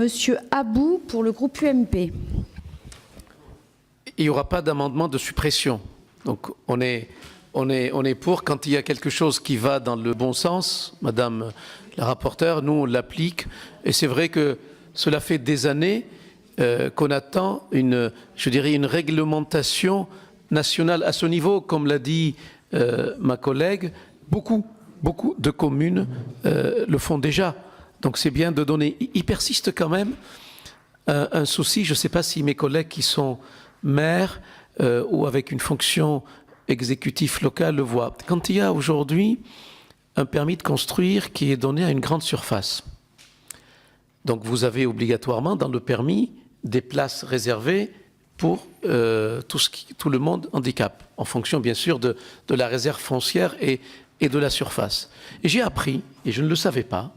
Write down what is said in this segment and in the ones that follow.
Monsieur Abou pour le groupe UMP. Il n'y aura pas d'amendement de suppression. Donc on est pour quand il y a quelque chose qui va dans le bon sens, Madame la rapporteure, nous on l'applique. Et c'est vrai que cela fait des années qu'on attend une réglementation nationale à ce niveau. Comme l'a dit ma collègue, beaucoup de communes le font déjà. Donc c'est bien de donner. Il persiste quand même un souci, je ne sais pas si mes collègues qui sont maires ou avec une fonction exécutive locale le voient. Quand il y a aujourd'hui un permis de construire qui est donné à une grande surface, donc vous avez obligatoirement dans le permis des places réservées pour tout le monde handicap, en fonction bien sûr de la réserve foncière et de la surface. Et j'ai appris, et je ne le savais pas,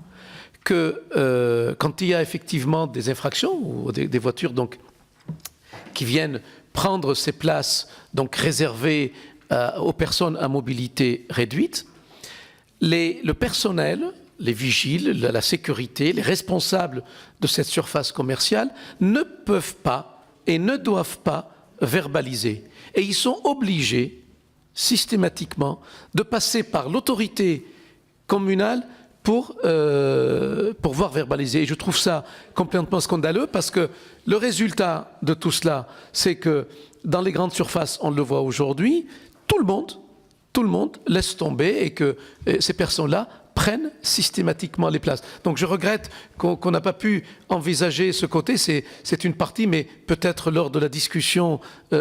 que quand il y a effectivement des infractions ou des voitures donc, qui viennent prendre ces places donc réservées aux personnes à mobilité réduite, le personnel, les vigiles, la sécurité, les responsables de cette surface commerciale ne peuvent pas et ne doivent pas verbaliser. Et ils sont obligés systématiquement de passer par l'autorité communale pour voir verbaliser. Et je trouve ça complètement scandaleux parce que le résultat de tout cela, c'est que dans les grandes surfaces, on le voit aujourd'hui, tout le monde laisse tomber et que ces personnes-là prennent systématiquement les places. Donc je regrette qu'on n'a pas pu envisager ce côté, c'est une partie, mais peut-être lors de la discussion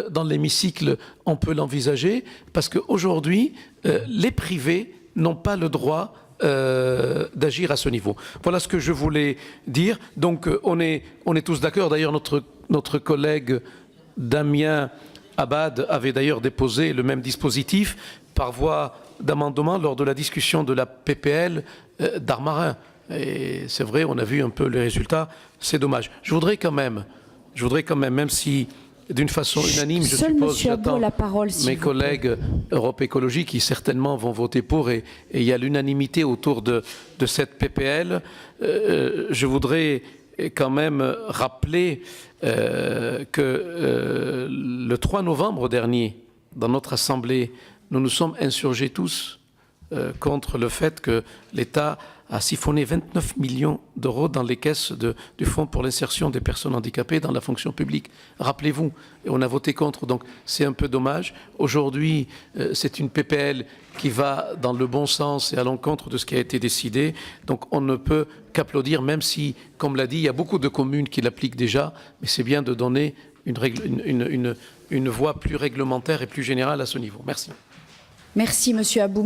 dans l'hémicycle, on peut l'envisager, parce qu'aujourd'hui, les privés n'ont pas le droit d'agir à ce niveau. Voilà ce que je voulais dire. Donc on est tous d'accord. D'ailleurs, notre collègue Damien Abad avait d'ailleurs déposé le même dispositif par voie d'amendement lors de la discussion de la PPL d'Armarin. Et c'est vrai, on a vu un peu les résultats. C'est dommage. Je voudrais quand même, même si d'une façon unanime, je suppose, j'attends mes collègues Europe Écologie qui certainement vont voter pour et il y a l'unanimité autour de cette PPL. Je voudrais quand même rappeler que le 3 novembre dernier, dans notre Assemblée, nous nous sommes insurgés tous contre le fait que l'État a siphonné 29 millions d'euros dans les caisses du Fonds pour l'insertion des personnes handicapées dans la fonction publique. Rappelez-vous, et on a voté contre, donc c'est un peu dommage. Aujourd'hui, c'est une PPL qui va dans le bon sens et à l'encontre de ce qui a été décidé. Donc on ne peut qu'applaudir, même si, comme l'a dit, il y a beaucoup de communes qui l'appliquent déjà, mais c'est bien de donner une voie plus réglementaire et plus générale à ce niveau. Merci. Merci, Monsieur Abou.